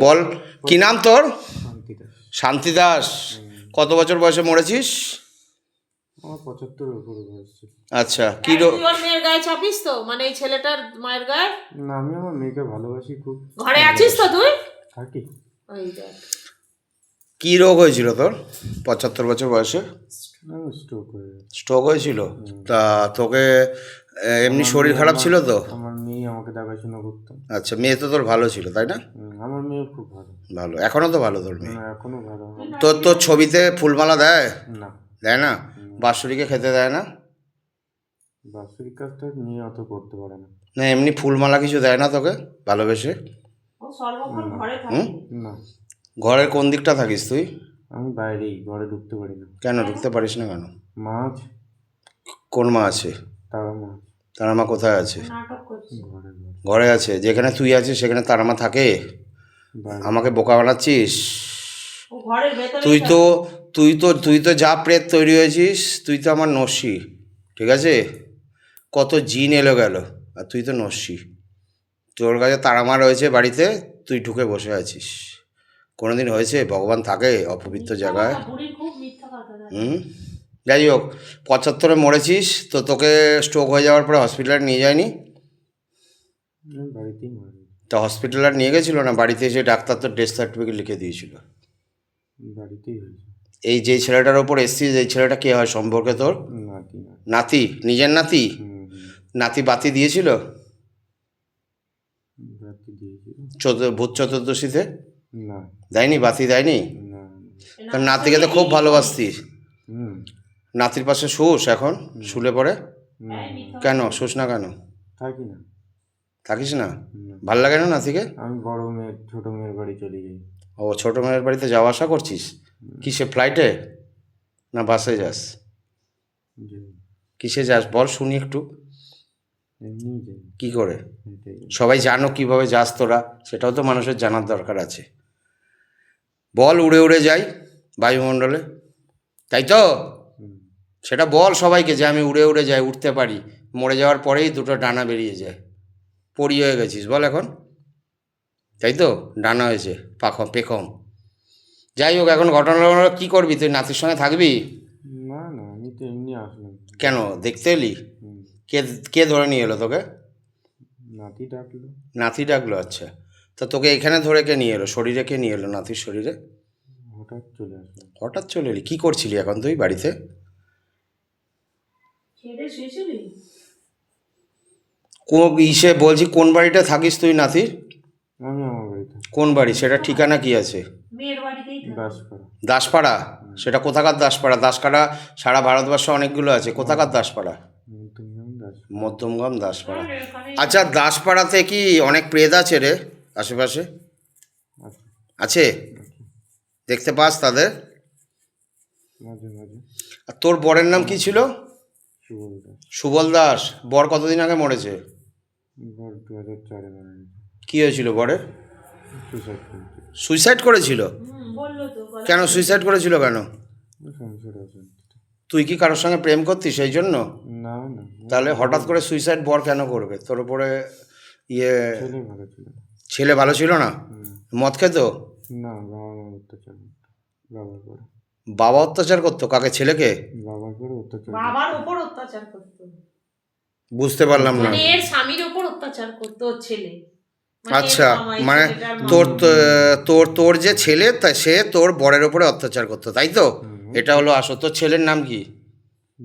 বল কি নাম তোর? শান্তি দাস। শান্তি দাস। কত বছর বয়সে মরেছিস? আমার 75 উপরে বয়স ছিল। আচ্ছা কি তুই ওর মেয়ের গায়ে চাপিস তো, মানে এই ছেলেটার মায়ের গায়ে? না, আমি আমার মেয়েকে ভালোবাসি খুব। ঘরে আছিস তো তুই? থাকি। ওই দেখ, কি রোগ হয়েছিল তোর 75 বছর বয়সে? আমি স্ট্রোক হয়ে গেছে। স্ট্রোক হয়েছিল? তা তোকে এমনি শরীর খারাপ ছিল তো? আমার মেয়ে আমাকে দেখাশোনা করতো। আচ্ছা, মেয়ে তো তোর ভালো ছিল তাই না? আমার মেয়ে খুব ভালো। ভালো, এখনো তো ভালো তোর মেয়ে? না, এখনো ভালো। তোর তোর ছবিতে ফুলমালা দেয়? না, দেয় না? বাৎসরিকে খেতে দেয় না? বাৎসরিক কাজটা মেয়ে অত করতে পারে না। না এমনি ফুলমালা কিছু দেয় না তোকে ভালোবেসে? ও সর্বক্ষণ ঘরে থাকে। না, ঘরের কোন দিকটা থাকিস তুই? আমি বাইরেই, ঘরে ঢুকতে পারি না। কেন ঢুকতে পারিস না কেন? মাছ, কোন মা আছে? তারা মাছ তারা মা কোথায় আছে? নাটক করছিস। ঘরে ঘরে ঘরে আছে? যেখানে তুই আছিস সেখানে তারা মা থাকে? বাইরে। আমাকে বোকা বানাচ্ছিস? ও ঘরের ভেতরে তুই তো যা প্রেত তৈরি হয়েছিস, তুই তো আমার নস্যি, ঠিক আছে? কত জিন এলো গেল, আর তুই তো নস্যি। তোর কাছে তারামা রয়েছে বাড়িতে, তুই ঢুকে বসে আছিস। কোনোদিন হয়েছে ভগবান থাকে অপবিত্র জায়গায়? বুড়ির খুব মিথ্যা কথা দেয়। যাই হোক, 75-এ মরেছিস তো, তোকে স্ট্রোক হয়ে যাওয়ার পরে হসপিটালে নিয়ে যায়নি? আমি বাড়িতেই মারা গেছি। তা হসপিটাল আর নিয়ে গেছিলো না? বাড়িতে এসে ডাক্তার তো ডেথ সার্টিফিকেট লিখে দিয়েছিল। বাড়িতেই হয়েছে। এই যে ছেলেটার ওপর এসছিস, এই ছেলেটা কে হয় সম্পর্কে তোর? নাতি না। নাতি? নিজের নাতি? নাতি বাতি দিয়েছিল বাড়িতে দিয়েছিল। ভূত চতুর্দশীতে? না, দেয়নি? বাতি দেয়নি? না। তার নাতিকে তো খুব ভালোবাসতিস। হুম। নাতির পাশে শুস এখন? শুলে পড়ে? কেন শুস না কেন? থাকি না। থাকিস না? না। ভাল লাগে না নাতিকে? আমি বড় মেয়ের, ছোট মেয়ের বাড়ি চলে যাই। ও, ছোটো মেয়ের বাড়িতে যাওয়া আসা করছিস? কিসে, ফ্লাইটে না বাসে যাস? যাই। কিসে যাস বল শুনি একটু। এমনি যাই। কি করে? হেঁটে যাই। সবাই জানো কিভাবে যাস তোরা, সেটাও তো মানুষের জানার দরকার আছে। বল উড়ে উড়ে যাই বায়ুমণ্ডলে, তাই তো? হুম। সেটা বল সবাইকে যে আমি উড়ে উড়ে যাই, উঠতে পারি। মরে যাওয়ার পরেই দুটো ডানা বেরিয়ে যায়। পরি হয়ে গেছিস বল এখন, তাই তো? ডানা হয়েছে পেখম। যাই হোক, এখন ঘটনা কী করবি তুই? নাতির সঙ্গে থাকবি? না না, আমি তো এমনি আসলাম। কেন দেখতে এলি? হুম। কে কে ধরে নিয়ে এলো তোকে? নাতি ডাকলো। নাতি ডাকলো? আচ্ছা, তা তোকে এখানে ধরে কে নিয়ে এলো? শরীরে কে নিয়ে এলো? নাতির শরীরে হঠাৎ চলে আসলাম। হঠাৎ চলে এলি? কী করছিলি এখন তুই বাড়িতে? খেয়ে শুয়েছিলি? ইসে বলছি, কোন বাড়িটা থাকিস তুই নাতির? আমি আমার বাড়িতে। কোন বাড়ি সেটা? ঠিকানা কি আছে? মেয়ের বাড়িতেই থাকে। দাসপাড়া। দাসপাড়া? সেটা কোথাকার দাসপাড়া? দাসপাড়া সারা ভারতবর্ষে অনেকগুলো আছে, কোথাকার দাসপাড়া? তুমি দাস। মধ্যমগ্রাম দাসপাড়া। আরে ওখানে আচ্ছা, দাসপাড়াতে কি অনেক প্রেত আছে রে আশেপাশে? আচ্ছা। আছে? দেখতে পাস তাদের? মাঝে মাঝে। আর তোর বরের নাম কি ছিল? সুবল দাস। সুবল দাস। বর কতদিন আগে মরেছে? ঘর 2004-এ মারা গেছে। কী হয়েছিল বরের? সুসাইড করেছে। সুইসাইড করেছিল? বললো তো কেন সুইসাইড করেছিল কেন? সংসার আছে। তুই কি কারোর সঙ্গে প্রেম করতিস সেই জন্য? না না। তাহলে হঠাৎ করে সুইসাইড বর কেন করবে তোর উপরে? ছেলে ভালো ছিল। ছেলে ভালো ছিল না? মদ খেত? না, বাবা মা অত্যাচার করতো। বাবার করে। বাবা অত্যাচার করতো? কাকে? ছেলেকে? বাবার করে অত্যাচার। বাবার উপর অত্যাচার করতো, বুঝতে পারলাম না। মানে এর স্বামীর উপর অত্যাচার করতো ওর ছেলে। আচ্ছা, মানে তোর তোর তোর যে ছেলে তা সে তোর বরের ওপরে অত্যাচার করতো, তাই তো? এটা হলো আসল। তোর ছেলের নাম কি?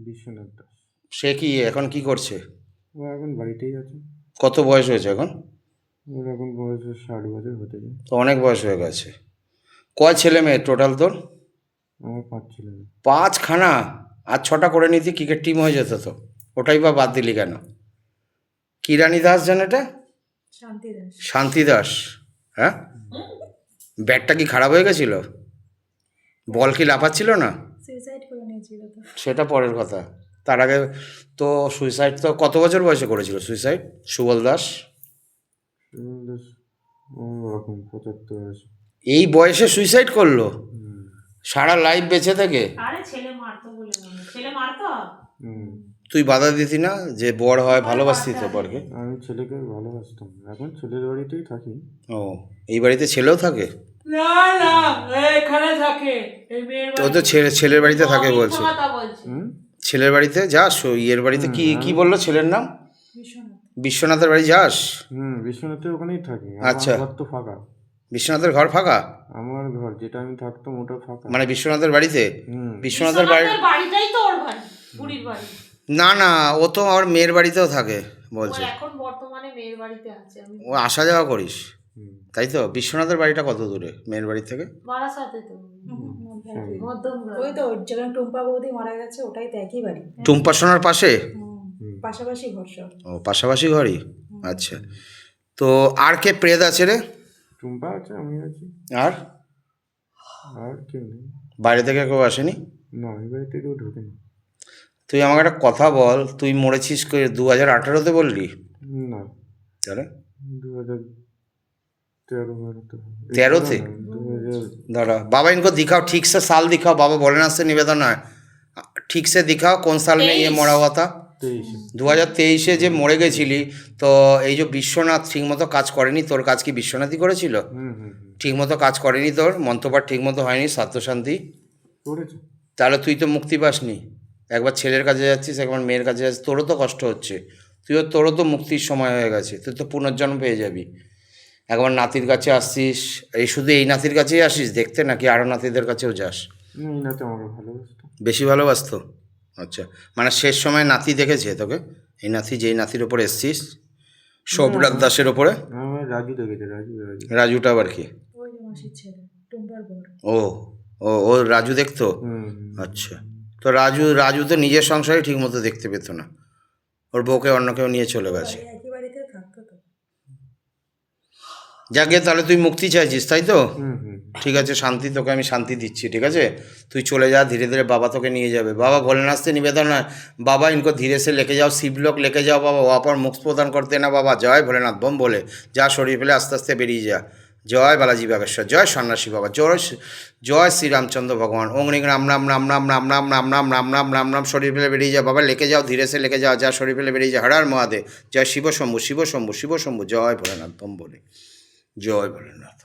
বিশ্বনাথ দাস। সে কি এখন কি করছে? ও এখন বাড়িতেই আছে। কত বয়স হয়েছে এখন? ওর এখন বয়স 60 বছর হতে যায়। তো অনেক বয়স হয়ে গেছে। কয় ছেলে মেয়ে টোটাল তোর? আমার 5 ছেলে মেয়ে। 5খানা? আর 6টা করে নিতি, ক্রিকেট টিম হয়ে যেত তো। ওটাই বা বাদ দিলি কেন? কি রানী দাস যেন এটা? শান্তি দাস। শান্তি দাস? হ্যাঁ, ব্যাটটা কি খারাপ হয়ে গেছিল? বল কি লাফাচ্ছিল না? সুইসাইড করে নিয়েছিল তো। সেটা পরের কথা। তার আগে তো সুইসাইড তো কত বছর বয়সে করেছিল সুইসাইড সুবল দাস? সুবল দাস ওরকম 75 বয়সে। এই বয়সে সুইসাইড করলো? সারা লাইফ বেঁচে থেকে? আরে ছেলে মারতো বলে মনে, ছেলে মারতো। তুই বাধা দিতি না যে বর হয় ভালোবাসতি তো বরকে? আমি ছেলেকে ভালোবাসতাম, এখন ছেলের বাড়িতেই থাকি। ও, এই বাড়িতে ছেলেও থাকে? না না, এখানে থাকে এই মেয়ের ও তো ছেলের বাড়িতে থাকে মিথ্যা বলছে। কথা বলছে। হুম, ছেলের বাড়িতে যাস? ও ইয়ের বাড়িতে কি কি বললো ছেলের নাম? বিশ্বনাথের বাড়ি যাস? বিশ্বনাথের ওখানেই থাকি। আচ্ছা। আমার ঘর তো ফাঁকা, বিশ্বনাথের ঘর ফাঁকা? আমার ঘর যেটা আমি থাকতাম ওটা ফাঁকা। মানে বিশ্বনাথের বাড়িতে? হুম, বিশ্বনাথের বাড়ি? বিশ্বনাথের বাড়িটাই তো ওর বাড়ি, বুড়ির বাড়ি। না না, ও তো আমার মেয়ের বাড়িতেও থাকে ও বলছে। এখন বর্তমানে মেয়ের বাড়িতে আছে। আমি ও আসা যাওয়া করিস হুম, তাই তো? বিশ্বনাথের বাড়িটা কত দূরে মেয়ের বাড়ি থেকে? বারাসাতে তো, সঙ্গে। মধ্যমগ্রাম। ওই তো যেখানে টুম্পা বৌদি মারা গেছে ওটাই তো একই বাড়ি। টুম্পা সোনার পাশে? হুম। পাশাপাশি ঘর সব। ও, পাশাপাশি ঘরই। আচ্ছা, তো আর কে প্রেত আছে রে? টুম্পা আছে, আমি আছি, আর আর কেউ নেই। বাইরে থেকে কেউ আসেনি? না, এই বাড়িতে কেউ ঢোকেনি। তুই আমাকে একটা কথা বল, তুই মরেছিস 2018-তে বললি? না, তাহলে 2013-12 13-তে? 2000 दादा बाबा इनको दिखाओ, ठीक से साल दिखाओ बाबा, भोलेनाथ से निवेदन है, ठीक से दिखाओ कौन साल में ये 23 মরা हुआ था? 23-এ। 2023-এ যে মরে গেছিলি, তো এই যে বিশ্বনাথ ঠিকমতো কাজ করেনি, তোর কাজ কি বিশ্বনাথই করেছিল? হুম হুম হুম, ঠিকমতো কাজ করেনি, তোর মন্ত্রপাঠ ঠিকমতো হয়নি, স্বার্থশান্তি, করেছে। তাহলে তুই তো মুক্তি পাসনি। একবার ছেলের কাছে যাচ্ছিস, একবার মেয়ের কাছে যাচ্ছিস, তোরও তো কষ্ট হচ্ছে, তোরও তো মুক্তির সময় হয়ে গেছে, তুই তো পুনর্জন্ম পেয়ে যাবি। একবার নাতির কাছে আসছিস, এই শুধু এই নাতির কাছেই আসিস দেখতে, নাকি আরও নাতিদের কাছেও যাস? এই নাতে আমাকে ভালোবাসতো। বেশি ভালোবাসতো? আচ্ছা, মানে শেষ সময় নাতি দেখেছে তোকে? এই নাতি, যেই নাতির ওপরে এসছিস, সৌপ্রাক দাসের ওপরে? আমার রাজু দেখেছে, রাজু। রাজুটা আবার কি? ওই যে মাসির ছেলে টুম্পার বর। ও ও ও রাজু দেখতো? হুম, আচ্ছা, তো রাজু তো নিজের সংসারে ঠিকমতো দেখতে পেতো না, ওর বউকে অন্য কেউ নিয়ে চলে গেছে। একই বাড়িতে থাকতো তো। যাকে, তাহলে তুই মুক্তি চাইছিস তাই তো? হুম হুম, ঠিক আছে, শান্তি, তোকে আমি শান্তি দিচ্ছি, ঠিক আছে? তুই চলে যা, ধীরে ধীরে বাবা তোকে নিয়ে যাবে। बाबा भोलेनाथ से निवेदन है, बाबा इनको धीरे से लेके जाओ, शिवलोक लेके जाओ बाबा, वहाँ पर मोक्ष प्रदान करते ना बाबा। जय भोलेनाथ बम बोले যা, শরীর ফেলে আস্তে আস্তে বেরিয়ে যা। জয় বালাজি বাগেশ্বর, জয় সন্ন্যাসী বাবা, জয় শ্রীরামচন্দ্র ভগবান। ওং রিং রাম রাম রাম রাম রাম রাম রাম রাম রাম রাম রাম রাম। শরীর ফেলে বেরিয়ে যা বাবা, লেকে যাও, ধীরে সে লেকে যাও, যা শরীর ফেলে বেরিয়ে যা। হর হর মহাদেব, জয় শিব শম্ভু, শিব শম্ভু, শিব শম্ভু, জয় ভোলেনাথ বম বলে, জয় ভোলেনাথ।